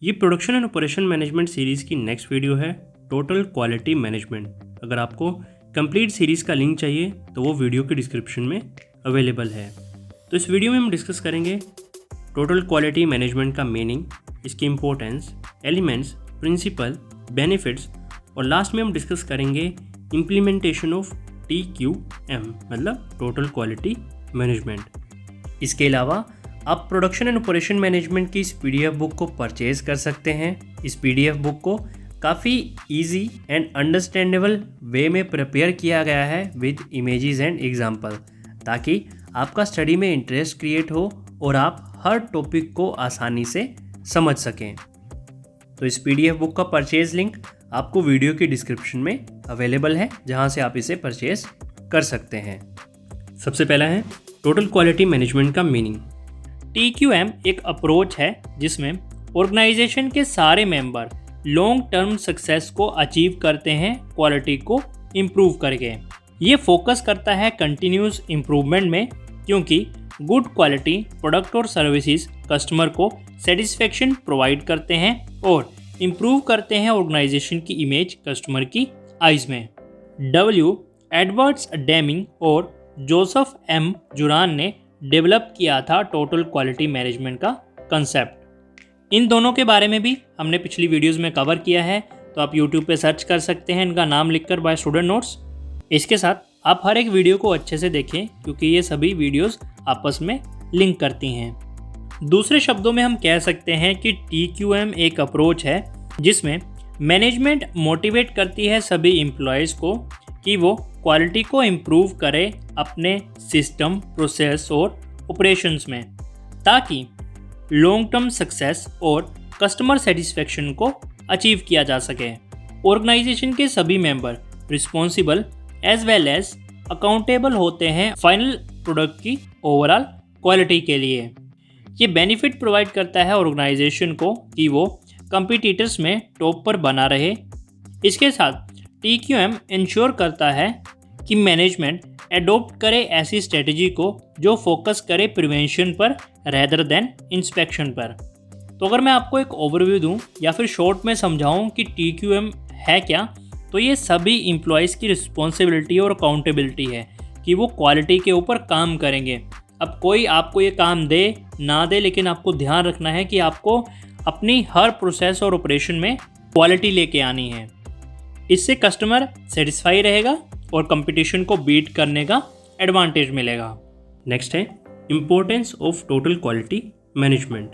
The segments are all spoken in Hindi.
ये production and operation management series की नेक्स्ट वीडियो है टोटल क्वालिटी मैनेजमेंट। अगर आपको कंप्लीट सीरीज़ का लिंक चाहिए तो वो वीडियो के डिस्क्रिप्शन में अवेलेबल है। तो इस वीडियो में हम डिस्कस करेंगे टोटल क्वालिटी मैनेजमेंट का मीनिंग, इसकी इम्पोर्टेंस, एलिमेंट्स, प्रिंसिपल, बेनिफिट्स और लास्ट में हम डिस्कस करेंगे इम्प्लीमेंटेशन ऑफ TQM मतलब टोटल क्वालिटी मैनेजमेंट। इसके अलावा आप प्रोडक्शन एंड ऑपरेशन मैनेजमेंट की इस PDF बुक को परचेज कर सकते हैं। इस PDF बुक को काफ़ी इजी एंड अंडरस्टैंडेबल वे में प्रिपेयर किया गया है विद इमेजेस एंड एग्जांपल, ताकि आपका स्टडी में इंटरेस्ट क्रिएट हो और आप हर टॉपिक को आसानी से समझ सकें। तो इस PDF बुक का परचेज लिंक आपको वीडियो की डिस्क्रिप्शन में अवेलेबल है, जहां से आप इसे परचेज कर सकते हैं। सबसे पहला है टोटल क्वालिटी मैनेजमेंट का मीनिंग। TQM एक अप्रोच है जिसमें ऑर्गेनाइजेशन के सारे मेंबर लॉन्ग टर्म सक्सेस को अचीव करते हैं क्वालिटी को इम्प्रूव करके। ये फोकस करता है कंटिन्यूस इम्प्रूवमेंट में, क्योंकि गुड क्वालिटी प्रोडक्ट और सर्विसेज कस्टमर को सेटिस्फेक्शन प्रोवाइड करते हैं और इम्प्रूव करते हैं ऑर्गेनाइजेशन की इमेज कस्टमर की आइज में। एडवर्ड्स डेमिंग और जोसेफ M जुरान ने डेवलप किया था टोटल क्वालिटी मैनेजमेंट का कंसेप्ट। इन दोनों के बारे में भी हमने पिछली वीडियोस में कवर किया है, तो आप YouTube पे सर्च कर सकते हैं इनका नाम लिखकर बाय स्टूडेंट नोट्स। इसके साथ आप हर एक वीडियो को अच्छे से देखें, क्योंकि ये सभी वीडियोस आपस में लिंक करती हैं। दूसरे शब्दों में हम कह सकते हैं कि TQM एक अप्रोच है जिसमें मैनेजमेंट मोटिवेट करती है सभी एम्प्लॉयज़ को कि वो क्वालिटी को इम्प्रूव करें अपने सिस्टम, प्रोसेस और ऑपरेशंस में, ताकि लॉन्ग टर्म सक्सेस और कस्टमर सेटिस्फेक्शन को अचीव किया जा सके। ऑर्गेनाइजेशन के सभी member responsible as well as accountable होते हैं फाइनल प्रोडक्ट की ओवरऑल क्वालिटी के लिए। ये बेनिफिट प्रोवाइड करता है ऑर्गेनाइजेशन को कि वो कंपटीटर्स में टॉप पर बना रहे। इसके साथ TQM इंश्योर करता है कि मैनेजमेंट एडॉप्ट करे ऐसी स्ट्रेटजी को जो फोकस करे प्रिवेंशन पर रेदर देन इंस्पेक्शन पर। तो अगर मैं आपको एक ओवरव्यू दूं या फिर शॉर्ट में समझाऊं कि TQM है क्या, तो ये सभी एम्प्लॉयज़ की रिस्पॉन्सिबिलिटी और अकाउंटेबिलिटी है कि वो क्वालिटी के ऊपर काम करेंगे। अब कोई आपको ये काम दे ना दे, लेकिन आपको ध्यान रखना है कि आपको अपनी हर प्रोसेस और ऑपरेशन में क्वालिटी लेके आनी है। इससे कस्टमर सेटिस्फाई रहेगा और कंपटीशन को बीट करने का एडवांटेज मिलेगा। नेक्स्ट है importance of total quality management.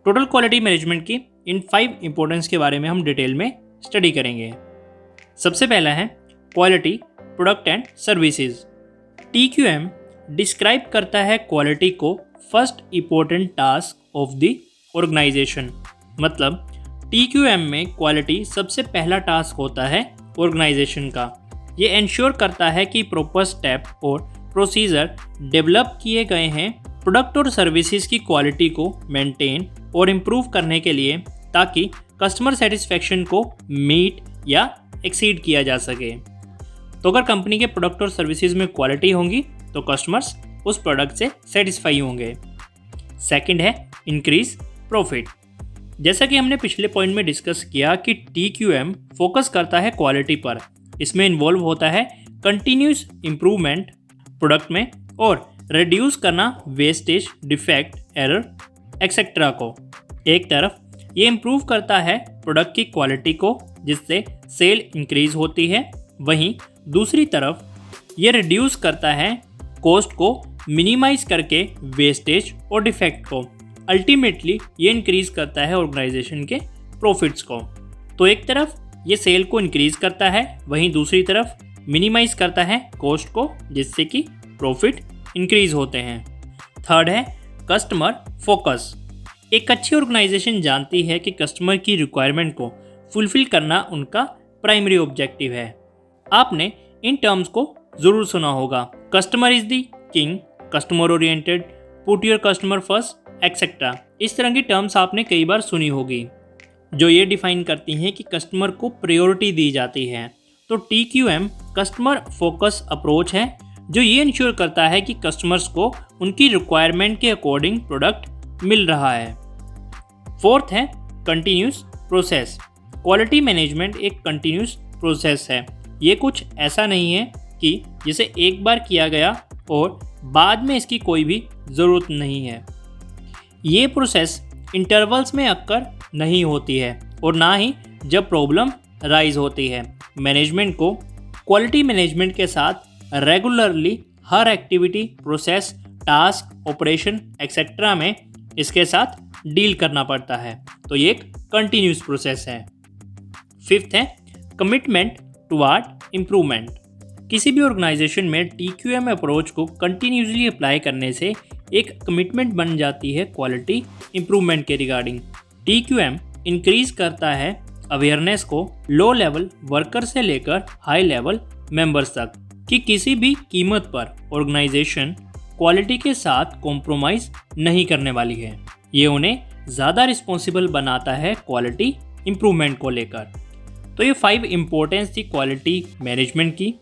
Total quality management की इन 5 इंपॉर्टेंस के बारे में हम डिटेल में स्टडी करेंगे। सबसे पहला है quality product and services. TQM describe करता है क्वालिटी को first important task of the organisation. मतलब TQM में क्वालिटी सबसे पहला टास्क होता है ऑर्गेनाइजेशन का। ये इंश्योर करता है कि प्रॉपर स्टेप और प्रोसीजर डेवलप किए गए हैं प्रोडक्ट और सर्विसेज की क्वालिटी को मेंटेन और इम्प्रूव करने के लिए, ताकि कस्टमर सेटिस्फेक्शन को मीट या एक्सीड किया जा सके। तो अगर कंपनी के प्रोडक्ट और सर्विसेज में क्वालिटी होंगी तो कस्टमर्स उस प्रोडक्ट से सेटिस्फाई होंगे। सेकंड है इंक्रीज प्रॉफिट। जैसा कि हमने पिछले पॉइंट में डिस्कस किया कि TQM फोकस करता है क्वालिटी पर। इसमें इन्वॉल्व होता है कंटिन्यूस इम्प्रूवमेंट प्रोडक्ट में और रिड्यूस करना वेस्टेज, डिफेक्ट, एरर एक्सेट्रा को। एक तरफ ये इम्प्रूव करता है प्रोडक्ट की क्वालिटी को, जिससे सेल इंक्रीज होती है, वहीं दूसरी तरफ ये रिड्यूस करता है कॉस्ट को मिनिमाइज करके वेस्टेज और डिफेक्ट को। अल्टीमेटली ये इंक्रीज करता है ऑर्गेनाइजेशन के प्रॉफिट्स को। तो एक तरफ ये सेल को इंक्रीज करता है, वहीं दूसरी तरफ मिनिमाइज करता है कॉस्ट को, जिससे कि प्रॉफिट इंक्रीज होते हैं। थर्ड है कस्टमर फोकस। एक अच्छी ऑर्गेनाइजेशन जानती है कि कस्टमर की रिक्वायरमेंट को फुलफिल करना उनका प्राइमरी ऑब्जेक्टिव है। आपने इन टर्म्स को ज़रूर सुना होगा, customer is the king, customer oriented, put your customer first etcetera. इस तरह की टर्म्स आपने कई बार सुनी होगी, जो ये डिफाइन करती हैं कि कस्टमर को प्रायोरिटी दी जाती है। तो TQM कस्टमर फोकस अप्रोच है, जो ये इंश्योर करता है कि कस्टमर्स को उनकी रिक्वायरमेंट के अकॉर्डिंग प्रोडक्ट मिल रहा है। फोर्थ है कंटिन्यूस प्रोसेस। क्वालिटी मैनेजमेंट एक कंटिन्यूस प्रोसेस है। ये कुछ ऐसा नहीं है कि जिसे एक बार किया गया और बाद में इसकी कोई भी ज़रूरत नहीं है। ये प्रोसेस इंटरवल्स में अक्कर नहीं होती है और ना ही जब प्रॉब्लम राइज होती है। मैनेजमेंट को क्वालिटी मैनेजमेंट के साथ रेगुलरली हर activity, process, task, operation etcetera में इसके साथ डील करना पड़ता है। तो ये एक कंटिन्यूस प्रोसेस है। फिफ्थ है कमिटमेंट टुवर्ड इम्प्रूवमेंट। किसी भी ऑर्गेनाइजेशन में TQM अप्रोच को कंटिन्यूसली अप्लाई करने से एक कमिटमेंट बन जाती है क्वालिटी इम्प्रूवमेंट के रिगार्डिंग। TQM इंक्रीज करता है अवेयरनेस को लो लेवल वर्कर से लेकर हाई लेवल मेंबर्स तक कि किसी भी कीमत पर ऑर्गेनाइजेशन क्वालिटी के साथ कॉम्प्रोमाइज़ नहीं करने वाली है। ये उन्हें ज़्यादा रिस्पॉन्सिबल बनाता है क्वालिटी इम्प्रूवमेंट को लेकर। तो ये 5 इम्पोर्टेंस थी क्वालिटी मैनेजमेंट की।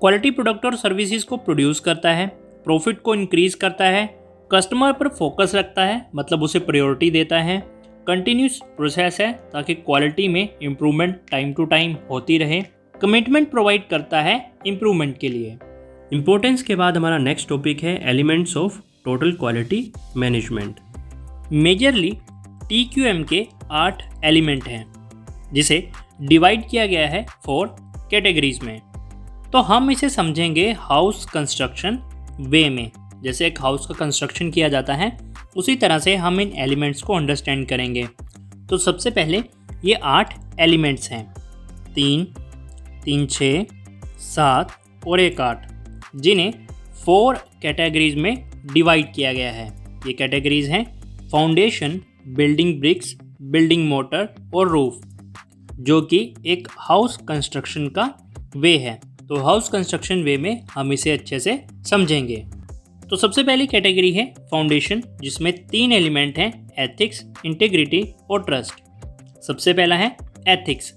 क्वालिटी प्रोडक्ट और सर्विसेज को प्रोड्यूस करता है, प्रॉफिट को इंक्रीज करता है, कस्टमर पर फोकस रखता है मतलब उसे प्रायोरिटी देता है, कंटिन्यूस प्रोसेस है ताकि क्वालिटी में इम्प्रूवमेंट टाइम टू टाइम होती रहे, कमिटमेंट प्रोवाइड करता है इम्प्रूवमेंट के लिए। इम्पोर्टेंस के बाद हमारा नेक्स्ट टॉपिक है elements of total quality management. Majorly TQM के 8 एलिमेंट हैं जिसे डिवाइड किया गया है 4 कैटेगरीज में। तो हम इसे समझेंगे हाउस कंस्ट्रक्शन वे में। जैसे एक हाउस का कंस्ट्रक्शन किया जाता है उसी तरह से हम इन एलिमेंट्स को अंडरस्टैंड करेंगे। तो सबसे पहले ये 8 एलिमेंट्स हैं, 3, 3, 6, 7 और 1, 8, जिन्हें 4 कैटेगरीज में डिवाइड किया गया है। ये कैटेगरीज हैं foundation, building bricks, building mortar और रूफ, जो कि एक हाउस कंस्ट्रक्शन का वे है। तो हाउस कंस्ट्रक्शन वे में हम इसे अच्छे से समझेंगे। तो सबसे पहली कैटेगरी है फाउंडेशन, जिसमें 3 एलिमेंट हैं, एथिक्स, इंटीग्रिटी और ट्रस्ट। सबसे पहला है एथिक्स।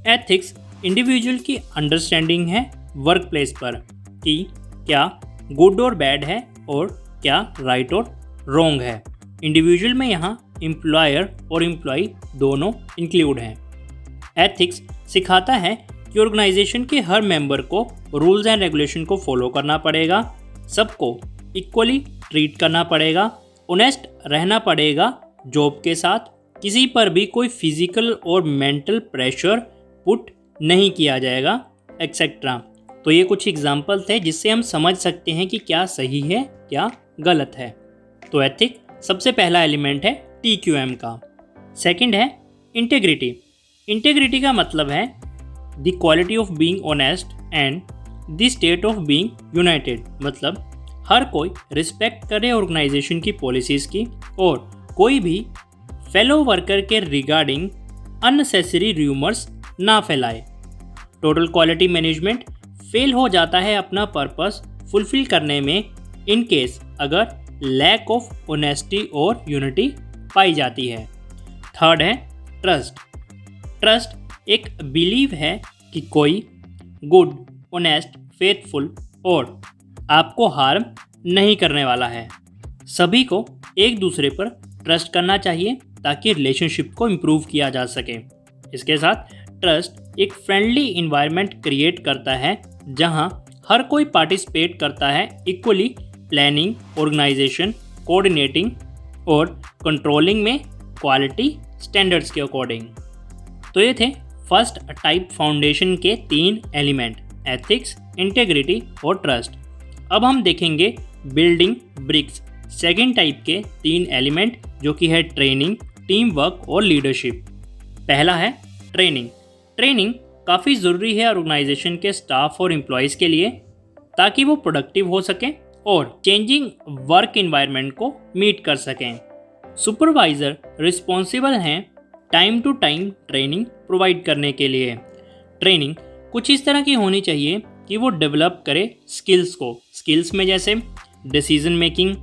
एथिक्स इंडिविजुअल की अंडरस्टैंडिंग है वर्क प्लेस पर कि क्या गुड और बैड है और क्या राइट और रॉन्ग है। इंडिविजुअल में यहाँ एम्प्लॉयर और एम्प्लॉय दोनों इंक्लूड हैं। एथिक्स सिखाता है कि ऑर्गेनाइजेशन के हर मेंबर को रूल्स एंड रेगुलेशन को फॉलो करना पड़ेगा, सबको इक्वली ट्रीट करना पड़ेगा, ऑनेस्ट रहना पड़ेगा जॉब के साथ, किसी पर भी कोई फिजिकल और मेंटल प्रेशर पुट नहीं किया जाएगा एक्सेट्रा। तो ये कुछ एग्जाम्पल थे जिससे हम समझ सकते हैं कि क्या सही है क्या गलत है। तो एथिक सबसे पहला एलिमेंट है TQM का। सेकंड है इंटीग्रिटी। इंटीग्रिटी का मतलब है the quality of being honest and the state of being United. मतलब हर कोई रिस्पेक्ट करे ऑर्गेनाइजेशन की पॉलिसीज़ की और कोई भी फेलो वर्कर के रिगार्डिंग अननेसेसरी र्यूमर्स ना फैलाए। टोटल क्वालिटी मैनेजमेंट फेल हो जाता है अपना पर्पस फुलफिल करने में इन केस अगर लैक ऑफ ऑनेस्टी और यूनिटी पाई जाती है। थर्ड है ट्रस्ट। ट्रस्ट एक बिलीव है कि कोई गुड, ऑनेस्ट, फेथफुल और आपको हार्म नहीं करने वाला है। सभी को एक दूसरे पर ट्रस्ट करना चाहिए ताकि रिलेशनशिप को इम्प्रूव किया जा सके। इसके साथ ट्रस्ट एक फ्रेंडली इन्वायरमेंट क्रिएट करता है जहां हर कोई पार्टिसिपेट करता है इक्वली प्लानिंग, ऑर्गेनाइजेशन, कोऑर्डिनेटिंग और कंट्रोलिंग में क्वालिटी स्टैंडर्ड्स के अकॉर्डिंग। तो ये थे फर्स्ट टाइप फाउंडेशन के 3 एलिमेंट, एथिक्स, इंटीग्रिटी और ट्रस्ट। अब हम देखेंगे बिल्डिंग ब्रिक्स, सेकंड टाइप के 3 एलिमेंट, जो कि है ट्रेनिंग, टीम वर्क और लीडरशिप। पहला है ट्रेनिंग। ट्रेनिंग काफ़ी ज़रूरी है ऑर्गेनाइजेशन के स्टाफ और एम्प्लॉयज़ के लिए ताकि वो प्रोडक्टिव हो सकें और चेंजिंग वर्क इन्वायरमेंट को मीट कर सकें। सुपरवाइज़र रिस्पॉन्सिबल हैं time to time training provide करने के लिए। ट्रेनिंग कुछ इस तरह की होनी चाहिए कि वो डेवलप करे स्किल्स को। स्किल्स में जैसे डिसीजन मेकिंग,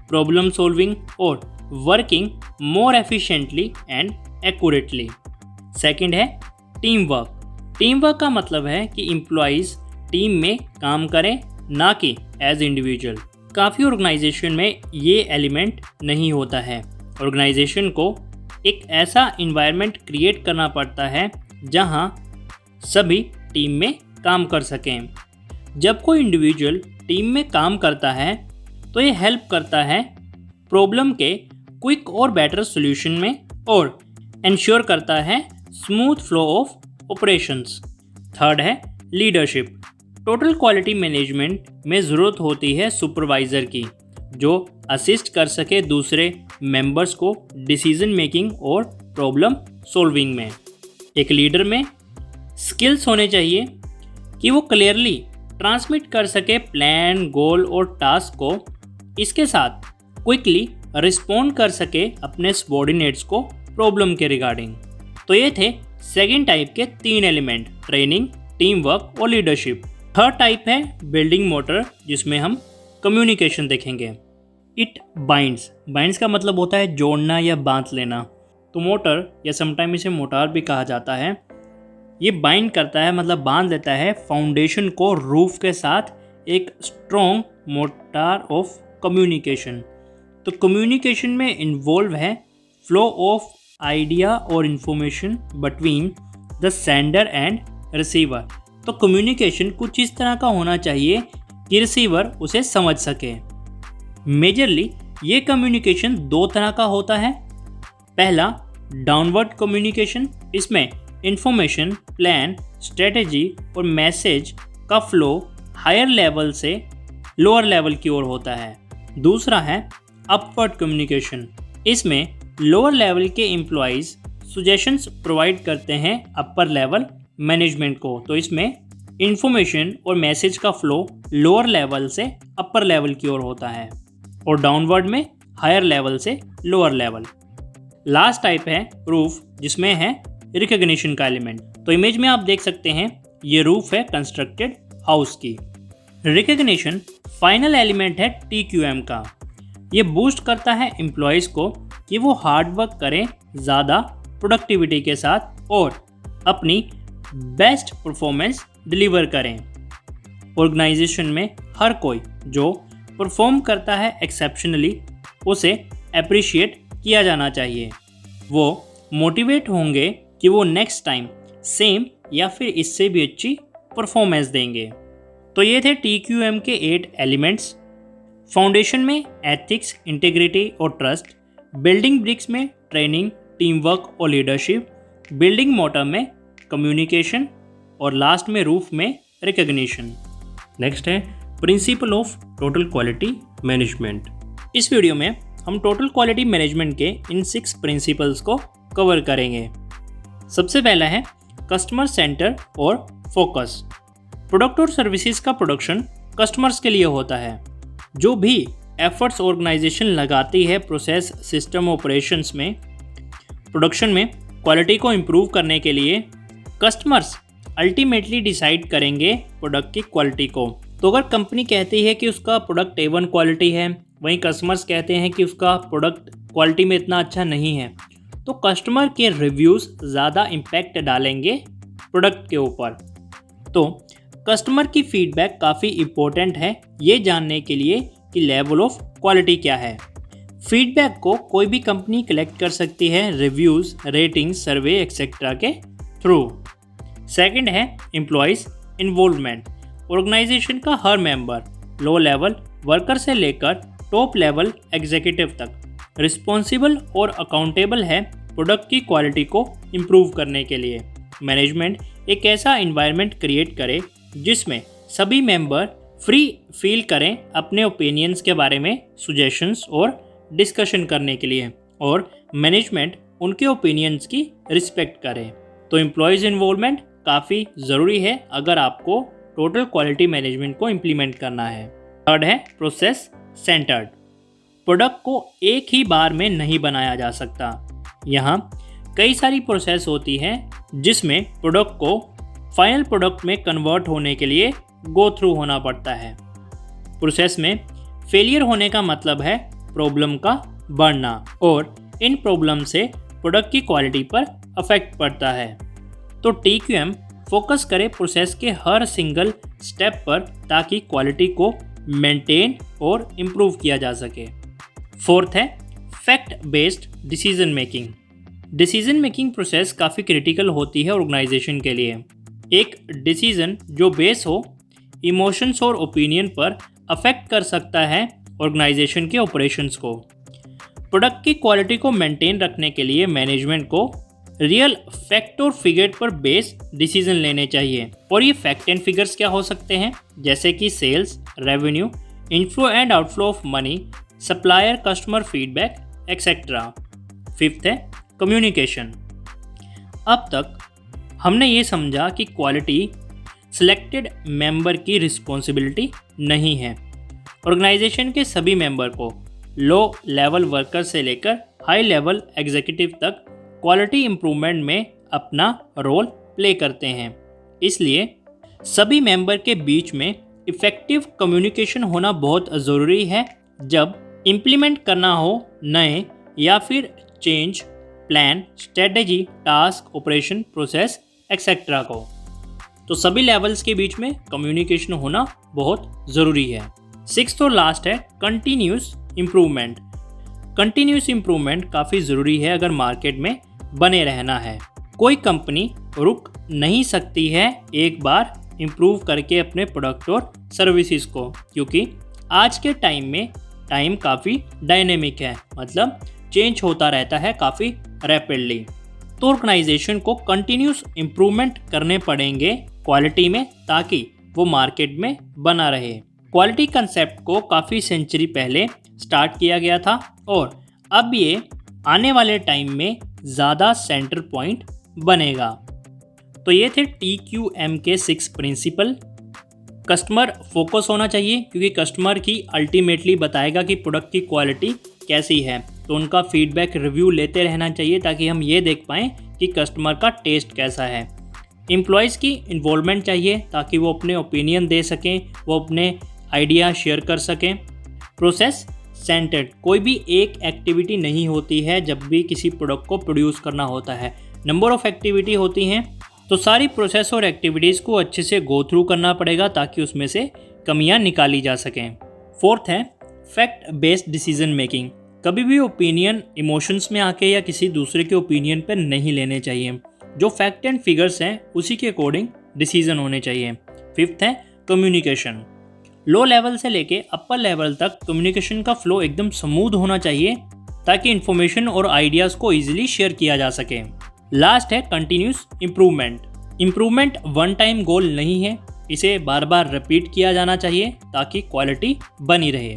प्रॉब्लम सॉल्विंग और working more efficiently and accurately. Second है टीम वर्क। टीम वर्क का मतलब है कि एम्प्लॉयज़ टीम में काम करें, ना कि एज इंडिविजुअल। काफ़ी ऑर्गेनाइजेशन में ये एलिमेंट नहीं होता है। ऑर्गेनाइजेशन को एक ऐसा इन्वायरमेंट क्रिएट करना पड़ता है जहां सभी टीम में काम कर सकें। जब कोई इंडिविजुअल टीम में काम करता है तो ये हेल्प करता है प्रॉब्लम के क्विक और बेटर सॉल्यूशन में और इंश्योर करता है smooth flow of operations. Third है लीडरशिप। टोटल क्वालिटी मैनेजमेंट में ज़रूरत होती है सुपरवाइज़र की, जो असिस्ट कर सके दूसरे मेंबर्स को डिसीजन मेकिंग और प्रॉब्लम सॉल्विंग में। एक लीडर में स्किल्स होने चाहिए कि वो क्लियरली ट्रांसमिट कर सके प्लान, गोल और टास्क को। इसके साथ क्विकली रिस्पॉन्ड कर सके अपने सबॉर्डिनेट्स को प्रॉब्लम के रिगार्डिंग। तो ये थे सेकेंड टाइप के 3 एलिमेंट, ट्रेनिंग, टीम वर्क और लीडरशिप। थर्ड टाइप है बिल्डिंग मोटर, जिसमें हम कम्युनिकेशन देखेंगे। इट बाइंड्स का मतलब होता है जोड़ना या बांध लेना। तो मोटर या समटाइम इसे मोटार भी कहा जाता है, ये बाइंड करता है मतलब बांध लेता है फाउंडेशन को रूफ के साथ एक स्ट्रॉन्ग मोटार ऑफ कम्युनिकेशन। तो कम्युनिकेशन में इन्वॉल्व है फ्लो ऑफ आइडिया और information between the sender and receiver. तो कम्युनिकेशन कुछ इस तरह का होना चाहिए कि रिसीवर उसे समझ सके। मेजरली ये कम्युनिकेशन 2 तरह का होता है। पहला डाउनवर्ड कम्युनिकेशन, इसमें इंफॉर्मेशन, प्लान, स्ट्रेटजी और मैसेज का फ्लो हायर लेवल से लोअर लेवल की ओर होता है। दूसरा है अपवर्ड कम्युनिकेशन, इसमें लोअर लेवल के एम्प्लॉइज सजेशंस प्रोवाइड करते हैं अपर लेवल मैनेजमेंट को। तो इसमें इंफॉर्मेशन और मैसेज का फ्लो लोअर लेवल से अपर लेवल की ओर होता है और डाउनवर्ड में हायर लेवल से लोअर लेवल। लास्ट टाइप है रूफ, जिसमें है रिकॉग्निशन का एलिमेंट। तो इमेज में आप देख सकते हैं ये रूफ है कंस्ट्रक्टेड हाउस की। रिकॉग्निशन फाइनल एलिमेंट है TQM का। ये बूस्ट करता है एम्प्लॉयज़ को कि वो हार्ड वर्क करें ज़्यादा प्रोडक्टिविटी के साथ और अपनी बेस्ट परफॉर्मेंस डिलीवर करें। ऑर्गेनाइजेशन में हर कोई जो परफॉर्म करता है एक्सेप्शनली, उसे अप्रिशिएट किया जाना चाहिए। वो मोटिवेट होंगे कि वो नेक्स्ट टाइम सेम या फिर इससे भी अच्छी परफॉर्मेंस देंगे। तो ये थे TQM के 8 एलिमेंट्स। फाउंडेशन में एथिक्स, इंटीग्रिटी और ट्रस्ट, बिल्डिंग ब्रिक्स में ट्रेनिंग, टीम वर्क और लीडरशिप, बिल्डिंग मोटर में कम्युनिकेशन और लास्ट में रूफ में रिकॉग्निशन। नेक्स्ट है principle of total quality management. इस वीडियो में हम टोटल क्वालिटी मैनेजमेंट के इन 6 प्रिंसिपल्स को कवर करेंगे। सबसे पहला है कस्टमर सेंटर और फोकस। प्रोडक्ट और सर्विसेज का प्रोडक्शन कस्टमर्स के लिए होता है। जो भी एफर्ट्स ऑर्गेनाइजेशन लगाती है प्रोसेस, सिस्टम, ऑपरेशंस में, प्रोडक्शन में क्वालिटी को इम्प्रूव करने के लिए, कस्टमर्स अल्टीमेटली डिसाइड करेंगे प्रोडक्ट की क्वालिटी को। तो अगर कंपनी कहती है कि उसका प्रोडक्ट A1 क्वालिटी है, वहीं कस्टमर्स कहते हैं कि उसका प्रोडक्ट क्वालिटी में इतना अच्छा नहीं है, तो कस्टमर के रिव्यूज़ ज़्यादा इम्पैक्ट डालेंगे प्रोडक्ट के ऊपर। तो कस्टमर की फीडबैक काफ़ी इम्पोर्टेंट है ये जानने के लिए कि लेवल ऑफ क्वालिटी क्या है। फीडबैक को कोई भी कंपनी कलेक्ट कर सकती है रिव्यूज़, रेटिंग्स, सर्वे एक्सेट्रा के थ्रू। सेकंड है एम्प्लॉयज़ इन्वॉल्वमेंट। ऑर्गेनाइजेशन का हर मेंबर, लो लेवल वर्कर से लेकर टॉप लेवल एग्जीक्यूटिव तक रिस्पॉन्सिबल और अकाउंटेबल है प्रोडक्ट की क्वालिटी को इम्प्रूव करने के लिए। मैनेजमेंट एक ऐसा इन्वायरमेंट क्रिएट करे जिसमें सभी मेंबर फ्री फील करें अपने ओपिनियंस के बारे में सजेशंस और डिस्कशन करने के लिए, और मैनेजमेंट उनके ओपिनियंस की रिस्पेक्ट करे। तो एम्प्लॉयज़ इन्वॉल्वमेंट काफ़ी ज़रूरी है अगर आपको टोटल क्वालिटी मैनेजमेंट को इम्प्लीमेंट करना है। थर्ड है प्रोसेस सेंटर्ड। प्रोडक्ट को एक ही बार में नहीं बनाया जा सकता। यहाँ कई सारी प्रोसेस होती हैं जिसमें प्रोडक्ट को फाइनल प्रोडक्ट में कन्वर्ट होने के लिए गो थ्रू होना पड़ता है। प्रोसेस में फेलियर होने का मतलब है प्रॉब्लम का बढ़ना, और इन प्रॉब्लम से प्रोडक्ट की क्वालिटी पर अफेक्ट पड़ता है। तो TQM फोकस करे प्रोसेस के हर सिंगल स्टेप पर ताकि क्वालिटी को मेंटेन और इम्प्रूव किया जा सके। फोर्थ है fact based decision making. Decision making process काफ़ी क्रिटिकल होती है ऑर्गेनाइजेशन के लिए। एक डिसीजन जो बेस हो इमोशंस और ओपिनियन पर अफेक्ट कर सकता है ऑर्गेनाइजेशन के ऑपरेशंस को। प्रोडक्ट की क्वालिटी को मेंटेन रखने के लिए मैनेजमेंट को रियल फैक्ट और फिगर पर बेस डिसीजन लेने चाहिए। और ये फैक्ट एंड फिगर्स क्या हो सकते हैं, जैसे कि sales, revenue, inflow and outflow of money, supplier customer feedback etcetera. Fifth है कम्युनिकेशन। अब तक हमने ये समझा कि क्वालिटी सिलेक्टेड मेंबर की रिस्पॉन्सिबिलिटी नहीं है। ऑर्गेनाइजेशन के सभी मेंबर को लो लेवल वर्कर से लेकर हाई लेवल एग्जीक्यूटिव तक क्वालिटी इंप्रूवमेंट में अपना रोल प्ले करते हैं। इसलिए सभी मेंबर के बीच में इफ़ेक्टिव कम्युनिकेशन होना बहुत ज़रूरी है जब इम्प्लीमेंट करना हो नए या फिर change plan, strategy, task, operation, process etcetera को। तो सभी लेवल्स के बीच में कम्युनिकेशन होना बहुत ज़रूरी है। सिक्स्थ और लास्ट है कंटिन्यूस इम्प्रूवमेंट। कंटिन्यूस इम्प्रूवमेंट काफ़ी ज़रूरी है अगर मार्केट में बने रहना है। कोई कंपनी रुक नहीं सकती है एक बार इम्प्रूव करके अपने प्रोडक्ट और सर्विसेज को, क्योंकि आज के टाइम में टाइम काफ़ी डायनेमिक है, मतलब चेंज होता रहता है काफ़ी रैपिडली। तो ऑर्गेनाइजेशन को कंटिन्यूस इम्प्रूवमेंट करने पड़ेंगे क्वालिटी में, ताकि वो मार्केट में बना रहे। क्वालिटी कंसेप्ट को काफ़ी सेंचुरी पहले स्टार्ट किया गया था और अब ये आने वाले टाइम में ज़्यादा सेंटर पॉइंट बनेगा। तो ये थे TQM के 6 प्रिंसिपल। कस्टमर फोकस होना चाहिए, क्योंकि कस्टमर की अल्टीमेटली बताएगा कि प्रोडक्ट की क्वालिटी कैसी है। तो उनका फीडबैक रिव्यू लेते रहना चाहिए ताकि हम ये देख पाएँ कि कस्टमर का टेस्ट कैसा है। एम्प्लॉयज़ की इन्वॉल्वमेंट चाहिए ताकि वो अपने ओपिनियन दे सकें, वो अपने आइडिया शेयर कर सकें। प्रोसेस सेंटर्ड, कोई भी एक एक्टिविटी नहीं होती है जब भी किसी प्रोडक्ट को प्रोड्यूस करना होता है, नंबर ऑफ़ एक्टिविटी होती हैं। तो सारी प्रोसेस और एक्टिविटीज़ को अच्छे से गो थ्रू करना पड़ेगा ताकि उसमें से कमियां निकाली जा सकें। फोर्थ है फैक्ट बेस्ड डिसीजन मेकिंग। कभी भी ओपिनियन इमोशंस में आके या किसी दूसरे के ओपिनियन पर नहीं लेने चाहिए। जो फैक्ट एंड फिगर्स हैं उसी के अकॉर्डिंग डिसीजन होने चाहिए। फिफ्थ है कम्युनिकेशन। लो लेवल से लेके अपर लेवल तक कम्युनिकेशन का फ्लो एकदम स्मूथ होना चाहिए ताकि इन्फॉर्मेशन और आइडियाज़ को ईजिली शेयर किया जा सके। लास्ट है continuous improvement. Improvement one time goal नहीं है, इसे बार बार रिपीट किया जाना चाहिए ताकि क्वालिटी बनी रहे।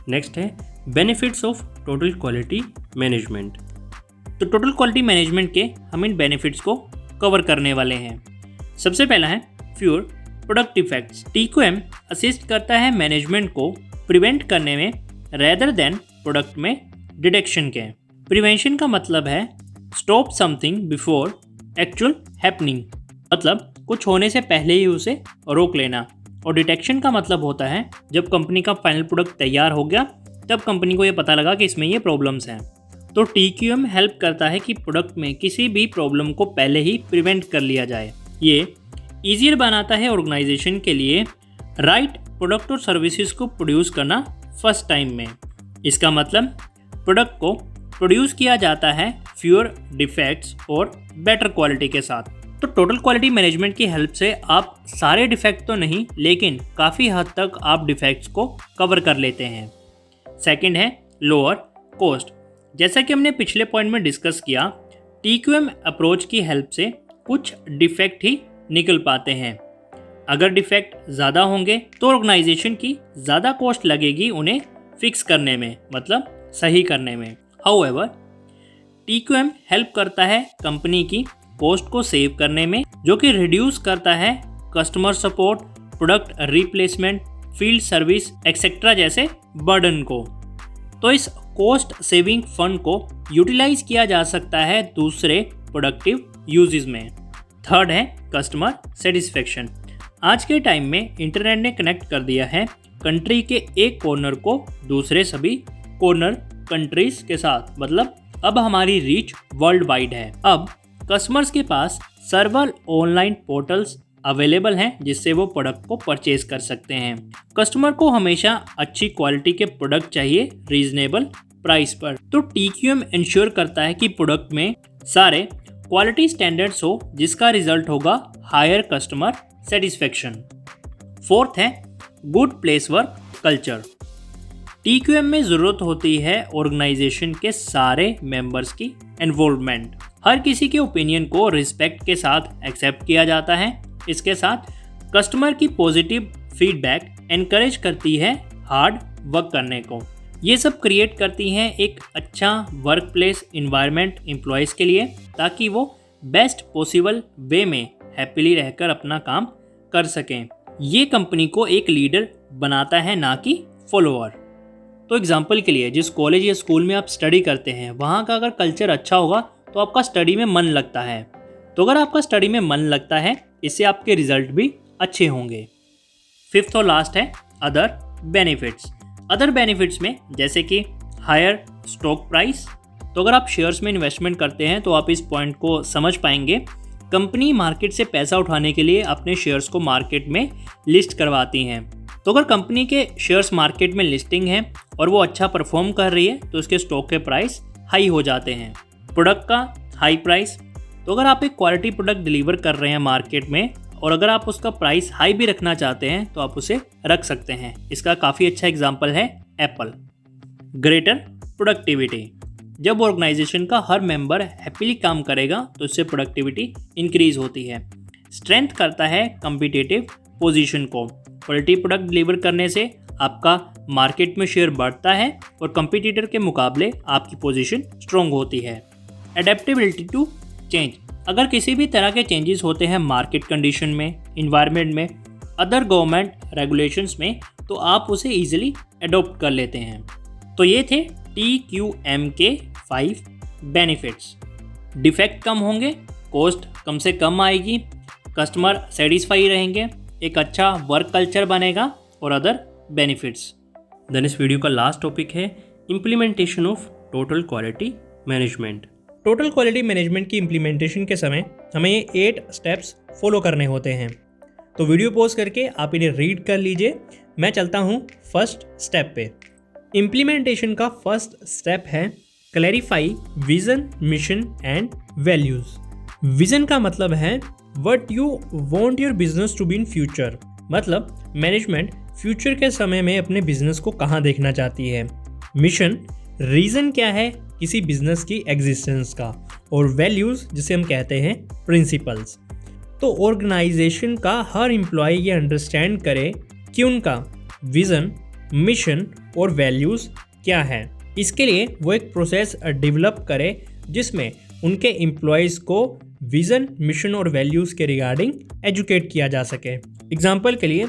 नेक्स्ट है benefits of total quality management. तो टोटल क्वालिटी मैनेजमेंट के हम इन बेनिफिट्स को कवर करने वाले हैं। सबसे पहला है fewer product defects. TQM assist करता है मैनेजमेंट को प्रिवेंट करने में रेदर देन प्रोडक्ट में डिटेक्शन के। प्रिवेंशन का मतलब है stop something before actual happening, मतलब कुछ होने से पहले ही उसे रोक लेना। और डिटेक्शन का मतलब होता है जब कंपनी का फाइनल प्रोडक्ट तैयार हो गया तब कंपनी को ये पता लगा कि इसमें ये प्रॉब्लम्स हैं। तो TQM हेल्प करता है कि प्रोडक्ट में किसी भी प्रॉब्लम को पहले ही प्रिवेंट कर लिया जाए। ये ईजियर बनाता है ऑर्गेनाइजेशन के लिए राइट प्रोडक्ट और सर्विसेज को प्रोड्यूस करना फर्स्ट टाइम में। इसका मतलब प्रोडक्ट को प्रोड्यूस किया जाता है फ्यूअर डिफेक्ट्स और बेटर क्वालिटी के साथ। तो टोटल क्वालिटी मैनेजमेंट की हेल्प से आप सारे डिफेक्ट तो नहीं, लेकिन काफ़ी हद तक आप डिफेक्ट्स को कवर कर लेते हैं। सेकंड है लोअर कॉस्ट। जैसा कि हमने पिछले पॉइंट में डिस्कस किया, TQM अप्रोच की हेल्प से कुछ डिफेक्ट ही निकल पाते हैं। अगर डिफेक्ट ज़्यादा होंगे तो ऑर्गेनाइजेशन की ज़्यादा कॉस्ट लगेगी उन्हें फिक्स करने में, मतलब सही करने में। हाउएवर TQM हेल्प करता है कंपनी की कॉस्ट को सेव करने में, जो कि रिड्यूस करता है customer support, product replacement, field service etcetera जैसे बर्डन को। तो इस कॉस्ट सेविंग फंड को यूटिलाइज किया जा सकता है दूसरे प्रोडक्टिव यूजेस में। थर्ड है कस्टमर सेटिस्फेक्शन। आज के टाइम में इंटरनेट ने कनेक्ट कर दिया है कंट्री के एक कॉर्नर को दूसरे सभी कॉर्नर कंट्रीज के साथ, मतलब अब हमारी रीच वर्ल्ड वाइड है। अब कस्टमर्स के पास सर्वर ऑनलाइन पोर्टल्स अवेलेबल हैं जिससे वो प्रोडक्ट को परचेज कर सकते हैं। कस्टमर को हमेशा अच्छी क्वालिटी के प्रोडक्ट चाहिए रीजनेबल प्राइस पर। तो TQM इंश्योर करता है कि प्रोडक्ट में सारे क्वालिटी स्टैंडर्ड्स हो जिसका रिजल्ट होगा हायर कस्टमर सेटिस्फेक्शन। फोर्थ है good place work culture. TQM में ज़रूरत होती है ऑर्गेनाइजेशन के सारे मेंबर्स की इन्वॉल्वमेंट। हर किसी के ओपिनियन को रिस्पेक्ट के साथ एक्सेप्ट किया जाता है। इसके साथ कस्टमर की पॉजिटिव फीडबैक एनकरेज करती है हार्ड वर्क करने को। ये सब क्रिएट करती हैं एक अच्छा वर्क प्लेस इन्वायरमेंट एम्प्लॉयज़ के लिए, ताकि वो बेस्ट पॉसिबल वे में हैप्पीली रहकर अपना काम कर सकें। ये कंपनी को एक लीडर बनाता है, ना कि फॉलोअर। तो एग्जांपल के लिए जिस कॉलेज या स्कूल में आप स्टडी करते हैं वहाँ का अगर कल्चर अच्छा होगा तो आपका स्टडी में मन लगता है। तो अगर आपका स्टडी में मन लगता है, इससे आपके रिजल्ट भी अच्छे होंगे। फिफ्थ और लास्ट है अदर बेनिफिट्स। अदर बेनिफिट्स में जैसे कि हायर स्टॉक प्राइस। तो अगर आप शेयर्स में इन्वेस्टमेंट करते हैं तो आप इस पॉइंट को समझ पाएंगे। कंपनी मार्केट से पैसा उठाने के लिए अपने शेयर्स को मार्केट में लिस्ट करवाती हैं। तो अगर कंपनी के शेयर्स मार्केट में लिस्टिंग है और वो अच्छा परफॉर्म कर रही है तो उसके स्टॉक के प्राइस हाई हो जाते हैं। प्रोडक्ट का हाई प्राइस। तो अगर आप एक क्वालिटी प्रोडक्ट डिलीवर कर रहे हैं मार्केट में और अगर आप उसका प्राइस हाई भी रखना चाहते हैं तो आप उसे रख सकते हैं। इसका काफ़ी अच्छा एग्जांपल है एप्पल। Greater productivity. जब ऑर्गेनाइजेशन का हर मेंबर हैप्पीली काम करेगा तो इससे प्रोडक्टिविटी इंक्रीज होती है। स्ट्रेंथ करता है कम्पिटिटिव पोजीशन को। क्वालिटी प्रोडक्ट डिलीवर करने से आपका मार्केट में शेयर बढ़ता है और कंपटीटर के मुकाबले आपकी पोजीशन स्ट्रॉन्ग होती है। Adaptability to change. अगर किसी भी तरह के चेंजेस होते हैं मार्केट कंडीशन में, इन्वायरमेंट में, अदर गवर्नमेंट रेगुलेशंस में, तो आप उसे ईजिली अडॉप्ट कर लेते हैं। तो ये थे TQM के 5 बेनिफिट्स। डिफेक्ट कम होंगे, कॉस्ट कम से कम आएगी, कस्टमर सेटिस्फाई रहेंगे, एक अच्छा वर्क कल्चर बनेगा और अदर बेनिफिट्स। देन इस वीडियो का लास्ट टॉपिक है implementation of total quality management. Total quality management की इम्प्लीमेंटेशन के समय हमें ये 8 स्टेप्स फॉलो करने होते हैं। तो वीडियो पॉज करके आप इन्हें रीड कर लीजिए। मैं चलता हूँ फर्स्ट स्टेप पे। इम्प्लीमेंटेशन का फर्स्ट स्टेप है clarify vision, mission and values. Vision का मतलब है what you want your business to be in future. मतलब मैनेजमेंट फ्यूचर के समय में अपने बिजनेस को कहाँ देखना चाहती है। मिशन, रीज़न क्या है किसी बिजनेस की एग्जिस्टेंस का। और वैल्यूज़ जिसे हम कहते हैं प्रिंसिपल्स। तो ऑर्गेनाइजेशन का हर एम्प्लॉय ये अंडरस्टैंड करे कि उनका विज़न, मिशन और वैल्यूज़ क्या है। इसके लिए वो एक प्रोसेस डेवलप करे जिसमें उनके एम्प्लॉयज़ को विज़न, मिशन और वैल्यूज़ के रिगार्डिंग एजुकेट किया जा सके। एग्जाम्पल के लिए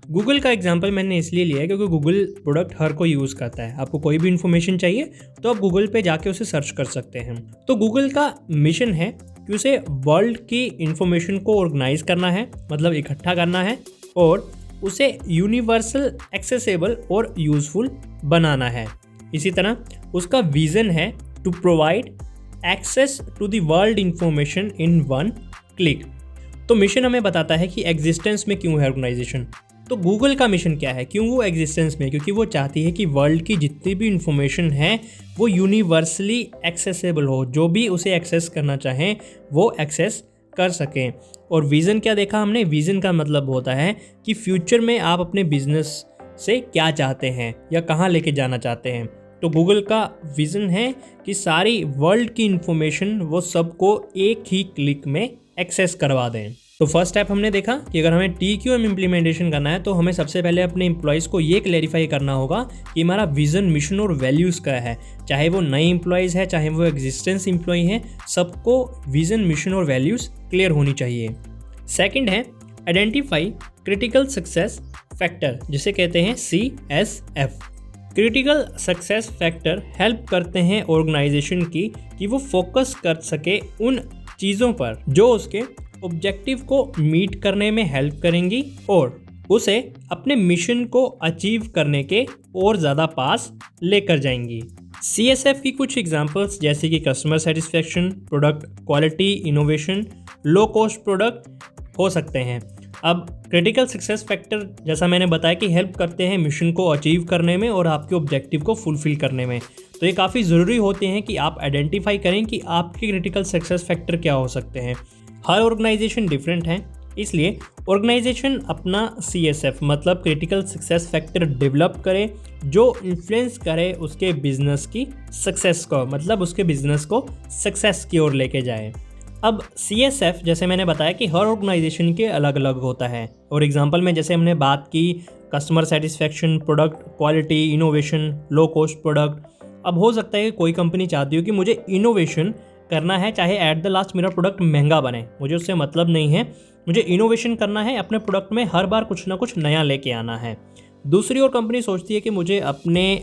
गूगल का एग्जांपल मैंने इसलिए लिया है क्योंकि गूगल प्रोडक्ट हर कोई यूज़ करता है। आपको कोई भी इन्फॉर्मेशन चाहिए तो आप गूगल पे जाके उसे सर्च कर सकते हैं। तो गूगल का मिशन है कि उसे वर्ल्ड की इन्फॉर्मेशन को ऑर्गेनाइज करना है, मतलब इकट्ठा करना है और उसे यूनिवर्सल, एक्सेसिबल और यूज़फुल बनाना है। इसी तरह उसका विज़न है to provide access to the world information in one click. तो मिशन हमें बताता है कि एग्जिस्टेंस में क्यों है ऑर्गेनाइजेशन। तो गूगल का मिशन क्या है, क्यों वो एग्जिस्टेंस में, क्योंकि वो चाहती है कि वर्ल्ड की जितनी भी इंफॉर्मेशन है वो यूनिवर्सली एक्सेसिबल हो। जो भी उसे एक्सेस करना चाहें वो एक्सेस कर सकें। और विज़न क्या देखा हमने, विज़न का मतलब होता है कि फ्यूचर में आप अपने बिजनेस से क्या चाहते हैं या कहाँ लेके जाना चाहते हैं। तो गूगल का विज़न है कि सारी वर्ल्ड की इंफॉर्मेशन वो सबको एक ही क्लिक में एक्सेस करवा दें। तो फर्स्ट स्टेप हमने देखा कि अगर हमें TQM इम्प्लीमेंटेशन करना है तो हमें सबसे पहले अपने एम्प्लॉयज़ को ये क्लैरिफाई करना होगा कि हमारा विज़न, मिशन और वैल्यूज़ क्या है। चाहे वो नए एम्प्लॉयज़ है, चाहे वो एग्जिस्टेंस एम्प्लॉय हैं, सबको विज़न, मिशन और वैल्यूज़ क्लियर होनी चाहिए। सेकंड है आइडेंटिफाई क्रिटिकल सक्सेस फैक्टर, जिसे कहते हैं CSF। Critical success factor help करते हैं ऑर्गेनाइजेशन की कि वो फोकस कर सके उन चीज़ों पर जो उसके ऑब्जेक्टिव को मीट करने में हेल्प करेंगी और उसे अपने मिशन को अचीव करने के और ज़्यादा पास लेकर जाएंगी। CSF की कुछ एग्जांपल्स जैसे कि customer satisfaction, product quality, innovation, low cost product हो सकते हैं। अब क्रिटिकल सक्सेस फैक्टर जैसा मैंने बताया कि हेल्प करते हैं मिशन को अचीव करने में और आपके ऑब्जेक्टिव को फुलफिल करने में। तो ये काफ़ी ज़रूरी होते हैं कि आप आइडेंटिफाई करें कि आपके क्रिटिकल सक्सेस फैक्टर क्या हो सकते हैं। हर ऑर्गेनाइजेशन डिफरेंट है, इसलिए ऑर्गेनाइजेशन अपना CSF मतलब क्रिटिकल सक्सेस फैक्टर डेवलप करे जो इन्फ्लुएंस करे उसके बिजनेस की सक्सेस को, मतलब उसके बिजनेस को सक्सेस की ओर लेके जाए। अब CSF जैसे मैंने बताया कि हर ऑर्गेनाइजेशन के अलग अलग होता है, और एग्जांपल में जैसे हमने बात की customer satisfaction, product quality, innovation, low cost product. अब हो सकता है कि कोई कंपनी चाहती हो कि मुझे इनोवेशन करना है, चाहे एट द लास्ट मेरा प्रोडक्ट महंगा बने, मुझे उससे मतलब नहीं है, मुझे इनोवेशन करना है, अपने प्रोडक्ट में हर बार कुछ ना कुछ नया लेके आना है। दूसरी ओर कंपनी सोचती है कि मुझे अपने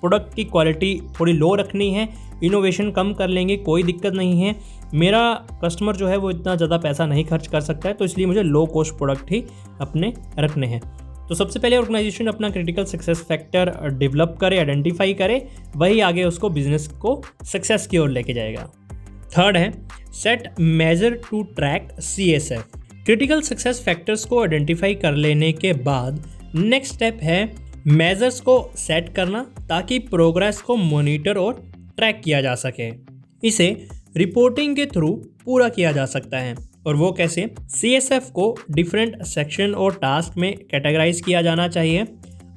प्रोडक्ट की क्वालिटी थोड़ी लो रखनी है, इनोवेशन कम कर लेंगे, कोई दिक्कत नहीं है, मेरा कस्टमर जो है वो इतना ज़्यादा पैसा नहीं खर्च कर सकता है, तो इसलिए मुझे लो कॉस्ट प्रोडक्ट ही अपने रखने हैं। तो सबसे पहले ऑर्गेनाइजेशन अपना क्रिटिकल सक्सेस फैक्टर डेवलप करे, आइडेंटिफाई करे, वही आगे उसको बिजनेस को सक्सेस की ओर लेके जाएगा। थर्ड है set measure to track CSF। Critical success factors को आइडेंटिफाई कर लेने के बाद नेक्स्ट स्टेप है मेजर्स को सेट करना ताकि प्रोग्रेस को मॉनिटर और ट्रैक किया जा सके। इसे रिपोर्टिंग के थ्रू पूरा किया जा सकता है, और वो कैसे? CSF को डिफरेंट सेक्शन और टास्क में कैटेगराइज किया जाना चाहिए।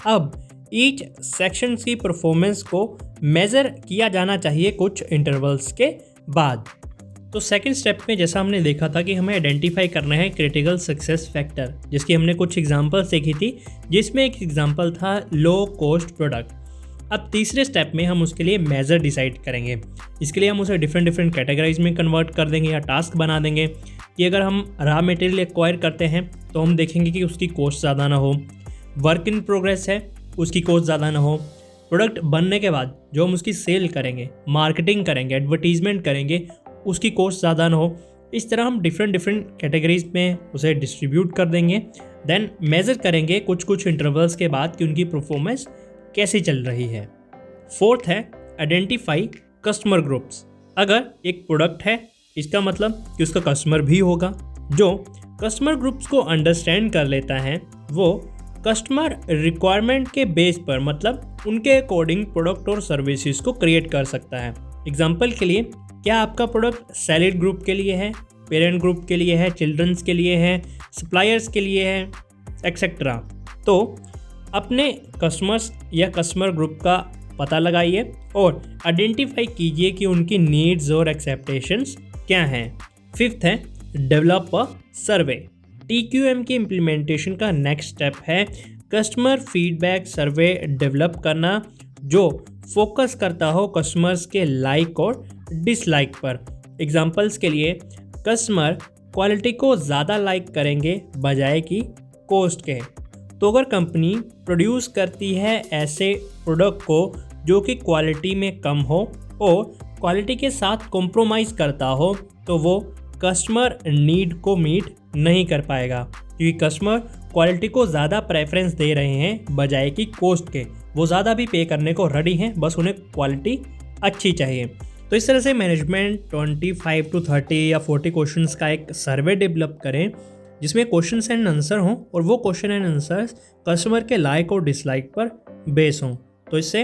अब ईच सेक्शन की परफॉर्मेंस को मेज़र किया जाना चाहिए कुछ इंटरवल्स के बाद। तो सेकंड स्टेप में जैसा हमने देखा था कि हमें आइडेंटिफाई करना है क्रिटिकल सक्सेस फैक्टर, जिसकी हमने कुछ एग्जांपल्स देखी थी, जिसमें एक एग्जांपल था लो कॉस्ट प्रोडक्ट। अब तीसरे स्टेप में हम उसके लिए मेजर डिसाइड करेंगे। इसके लिए हम उसे डिफरेंट कैटेगराइज में कन्वर्ट कर देंगे या टास्क बना देंगे कि अगर हम रॉ मटेरियल एक्वायर करते हैं तो हम देखेंगे कि उसकी कॉस्ट ज़्यादा ना हो, वर्क इन प्रोग्रेस है उसकी कॉस्ट ज़्यादा ना हो, प्रोडक्ट बनने के बाद जो हम उसकी सेल करेंगे, मार्केटिंग करेंगे, एडवर्टीजमेंट करेंगे, उसकी कॉस्ट ज़्यादा ना हो। इस तरह हम डिफरेंट कैटेगरीज में उसे डिस्ट्रीब्यूट कर देंगे, देन मेज़र करेंगे कुछ इंटरवल्स के बाद कि उनकी परफॉर्मेंस कैसी चल रही है। फोर्थ है आइडेंटिफाई कस्टमर ग्रुप्स। अगर एक प्रोडक्ट है इसका मतलब कि उसका कस्टमर भी होगा। जो कस्टमर ग्रुप्स को अंडरस्टैंड कर लेता है वो कस्टमर रिक्वायरमेंट के बेस पर मतलब उनके अकॉर्डिंग प्रोडक्ट और सर्विसेज को क्रिएट कर सकता है। एग्जाम्पल के लिए, क्या आपका प्रोडक्ट सैलिड ग्रुप के लिए है, पेरेंट ग्रुप के लिए है, चिल्ड्रंस के लिए है, सप्लायर्स के लिए है, एक्सेट्रा। तो अपने कस्टमर्स या कस्टमर ग्रुप का पता लगाइए और आइडेंटिफाई कीजिए कि उनकी नीड्स और एक्सेप्टेशंस क्या हैं। फिफ्थ है डेवलप अ सर्वे। TQM की इम्प्लीमेंटेशन का नेक्स्ट स्टेप है कस्टमर फीडबैक सर्वे डेवलप करना, जो फोकस करता हो कस्टमर्स के लाइक और डिसलाइक पर। एग्जांपल्स के लिए, कस्टमर क्वालिटी को ज़्यादा लाइक करेंगे बजाय कि कॉस्ट के। तो अगर कंपनी प्रोड्यूस करती है ऐसे प्रोडक्ट को जो कि क्वालिटी में कम हो और क्वालिटी के साथ कॉम्प्रोमाइज़ करता हो, तो वो कस्टमर नीड को मीट नहीं कर पाएगा, क्योंकि कस्टमर क्वालिटी को ज़्यादा प्रेफरेंस दे रहे हैं बजाय कि कॉस्ट के। वो ज़्यादा भी पे करने को रेडी हैं, बस उन्हें क्वालिटी अच्छी चाहिए। तो इस तरह से मैनेजमेंट 25 to 30 या 40 क्वेश्चंस का एक सर्वे डेवलप करें जिसमें क्वेश्चंस एंड आंसर हों, और वो क्वेश्चन एंड आंसर्स कस्टमर के लाइक और डिसलाइक पर बेस हों। तो इससे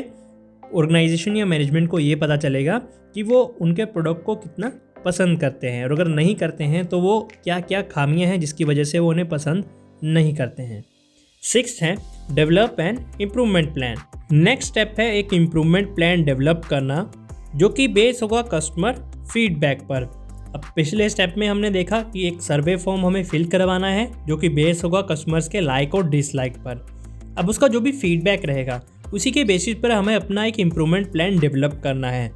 ऑर्गेनाइजेशन या मैनेजमेंट को ये पता चलेगा कि वो उनके प्रोडक्ट को कितना पसंद करते हैं, और अगर नहीं करते हैं तो वो क्या क्या खामियां हैं जिसकी वजह से वो उन्हें पसंद नहीं करते हैं। सिक्स्थ है develop and improvement plan. Next step है एक इम्प्रूवमेंट प्लान डेवलप करना जो कि बेस होगा कस्टमर फीडबैक पर। अब पिछले स्टेप में हमने देखा कि एक सर्वे फॉर्म हमें फिल करवाना है जो कि बेस होगा कस्टमर्स के लाइक और डिसलाइक पर। अब उसका जो भी फीडबैक रहेगा उसी के बेसिस पर हमें अपना एक इम्प्रूवमेंट प्लान डेवलप करना है।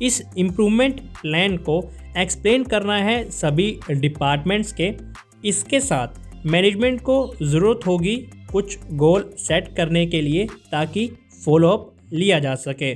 इस इम्प्रूवमेंट प्लान को एक्सप्लेन करना है सभी डिपार्टमेंट्स के। इसके साथ मैनेजमेंट को ज़रूरत होगी कुछ गोल सेट करने के लिए ताकि फॉलोअप लिया जा सके।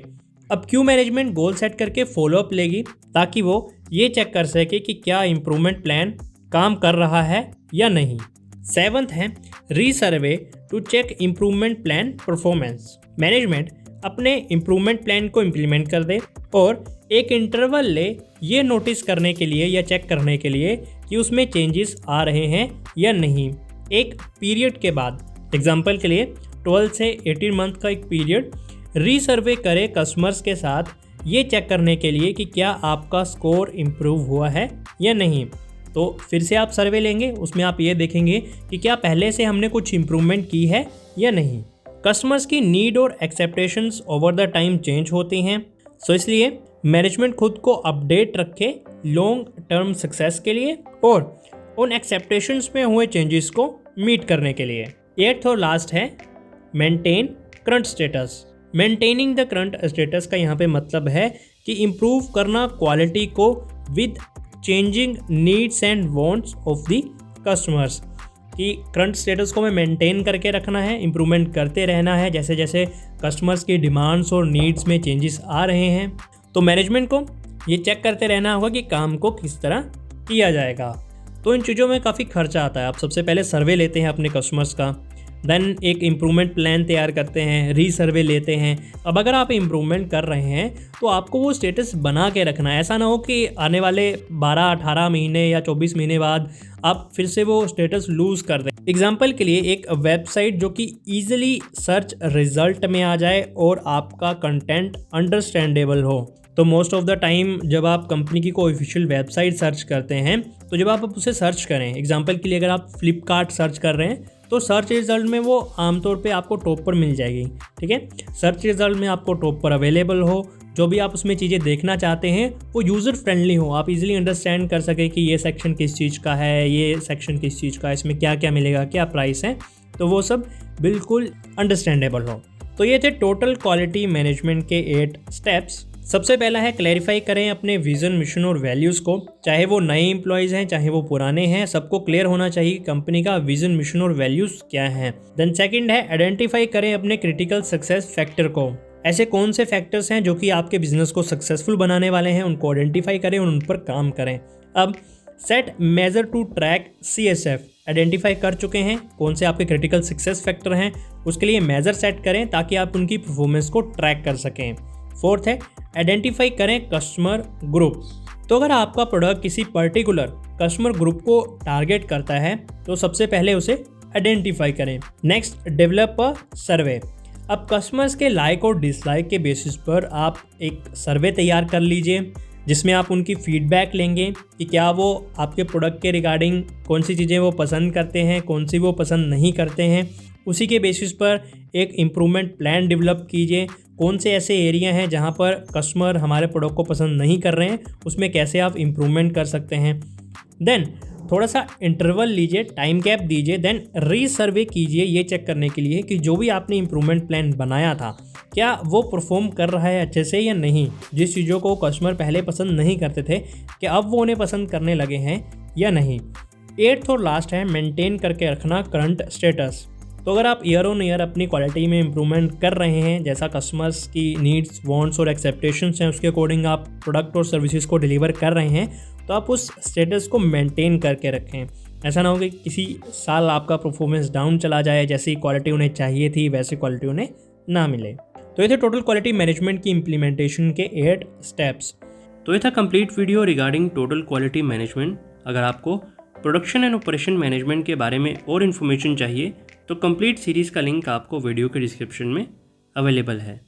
अब क्यों मैनेजमेंट गोल सेट करके फॉलोअप लेगी? ताकि वो ये चेक कर सके कि क्या इम्प्रूवमेंट प्लान काम कर रहा है या नहीं। सेवंथ है resurvey to check improvement plan performance. Management अपने इम्प्रूवमेंट प्लान को इम्प्लीमेंट कर दे और एक इंटरवल ले ये नोटिस करने के लिए या चेक करने के लिए कि उसमें चेंजेस आ रहे हैं या नहीं। एक पीरियड के बाद, एग्जाम्पल के लिए 12 से 18 मंथ का एक पीरियड रीसर्वे करें कस्टमर्स के साथ, ये चेक करने के लिए कि क्या आपका स्कोर इम्प्रूव हुआ है या नहीं। तो फिर से आप सर्वे लेंगे, उसमें आप ये देखेंगे कि क्या पहले से हमने कुछ इम्प्रूवमेंट की है या नहीं। कस्टमर्स की नीड और एक्सेप्टेशंस ओवर द टाइम चेंज होती हैं, सो इसलिए मैनेजमेंट खुद को अपडेट रखे लॉन्ग टर्म सक्सेस के लिए और उन एक्सेप्टेशंस में हुए चेंजेस को मीट करने के लिए। 8th और लास्ट है maintain current status. Maintaining the current status का यहाँ पे मतलब है कि इम्प्रूव करना क्वालिटी को with changing needs and wants of the customers, कि करंट स्टेटस को हमें मेंटेन करके रखना है, इम्प्रूवमेंट करते रहना है जैसे जैसे कस्टमर्स की डिमांड्स और नीड्स में चेंजेस आ रहे हैं। तो मैनेजमेंट को ये चेक करते रहना होगा कि काम को किस तरह किया जाएगा। तो इन चीज़ों में काफ़ी खर्चा आता है। आप सबसे पहले सर्वे लेते हैं अपने कस्टमर्स का, देन एक इम्प्रूवमेंट प्लान तैयार करते हैं, रीसर्वे लेते हैं। अब अगर आप इम्प्रूवमेंट कर रहे हैं तो आपको वो स्टेटस बना के रखना है। ऐसा ना हो कि आने वाले 12-18 महीने या 24 महीने बाद आप फिर से वो स्टेटस लूज़ कर दें। एग्जाम्पल के लिए एक वेबसाइट जो कि ईजिली सर्च रिजल्ट में आ जाए और आपका कंटेंट अंडरस्टैंडेबल हो। तो मोस्ट ऑफ द टाइम जब आप कंपनी की कोई ऑफिशियल वेबसाइट सर्च करते हैं तो जब आप उसे सर्च करें, एग्जांपल के लिए अगर आप फ्लिपकार्ट सर्च कर रहे हैं तो सर्च रिजल्ट में वो आमतौर पे आपको टॉप पर मिल जाएगी, ठीक है। सर्च रिजल्ट में आपको टॉप पर अवेलेबल हो, जो भी आप उसमें चीज़ें देखना चाहते हैं वो यूज़र फ्रेंडली हो, आप इजीली अंडरस्टैंड कर सकें कि ये सेक्शन किस चीज़ का है, ये सेक्शन किस चीज़ का है, इसमें क्या क्या मिलेगा, क्या प्राइस है, तो वो सब बिल्कुल अंडरस्टैंडेबल हो। तो ये थे टोटल क्वालिटी मैनेजमेंट के 8 स्टेप्स। सबसे पहला है क्लैरिफाई करें अपने विजन, मिशन और वैल्यूज़ को, चाहे वो नए एम्प्लॉयज़ हैं चाहे वो पुराने हैं, सबको क्लियर होना चाहिए कंपनी का विजन, मिशन और वैल्यूज़ क्या हैं। देन सेकंड है आइडेंटिफाई करें अपने क्रिटिकल सक्सेस फैक्टर को। ऐसे कौन से फैक्टर्स हैं जो कि आपके बिजनेस को सक्सेसफुल बनाने वाले हैं, उनको आइडेंटिफाई करें और उन पर काम करें। अब set measure to track CSF, identify कर चुके हैं कौन से आपके क्रिटिकल सक्सेस फैक्टर हैं, उसके लिए मेजर सेट करें ताकि आप उनकी परफॉर्मेंस को ट्रैक कर सकें। फोर्थ है आइडेंटिफाई करें कस्टमर ग्रुप। तो अगर आपका प्रोडक्ट किसी पर्टिकुलर कस्टमर ग्रुप को टारगेट करता है तो सबसे पहले उसे आइडेंटिफाई करें। नेक्स्ट, डेवलप अ सर्वे। अब कस्टमर्स के लाइक और डिसलाइक के बेसिस पर आप एक सर्वे तैयार कर लीजिए जिसमें आप उनकी फीडबैक लेंगे कि क्या वो आपके प्रोडक्ट के रिगार्डिंग कौन सी चीज़ें वो पसंद करते हैं, कौन सी वो पसंद नहीं करते हैं। उसी के बेसिस पर एक इम्प्रूवमेंट प्लान डेवलप कीजिए, कौन से ऐसे एरिया हैं जहां पर कस्टमर हमारे प्रोडक्ट को पसंद नहीं कर रहे हैं, उसमें कैसे आप इम्प्रूवमेंट कर सकते हैं। देन थोड़ा सा इंटरवल लीजिए, टाइम गैप दीजिए, देन रीसर्वे कीजिए ये चेक करने के लिए कि जो भी आपने इम्प्रूवमेंट प्लान बनाया था क्या वो परफॉर्म कर रहा है अच्छे से या नहीं। जिस चीज़ों को कस्टमर पहले पसंद नहीं करते थे कि अब वो उन्हें पसंद करने लगे हैं या नहीं। 8th और लास्ट है मेंटेन करके रखना करंट स्टेटस। तो अगर आप ईयर ऑन ईयर अपनी क्वालिटी में इम्प्रूवमेंट कर रहे हैं, जैसा कस्टमर्स की नीड्स, वांट्स और एक्सेप्टेशंस हैं उसके अकॉर्डिंग आप प्रोडक्ट और सर्विसेज को डिलीवर कर रहे हैं, तो आप उस स्टेटस को मेंटेन करके रखें। ऐसा ना हो कि किसी साल आपका परफॉर्मेंस डाउन चला जाए, जैसी क्वालिटी उन्हें चाहिए थी वैसी क्वालिटी उन्हें ना मिले। तो ये थे टोटल क्वालिटी मैनेजमेंट की इम्प्लीमेंटेशन के 8 स्टेप्स। तो ये था complete video regarding total quality management. अगर आपको प्रोडक्शन एंड ऑपरेशन मैनेजमेंट के बारे में और इन्फॉर्मेशन चाहिए तो कंप्लीट सीरीज़ का लिंक आपको वीडियो के डिस्क्रिप्शन में अवेलेबल है।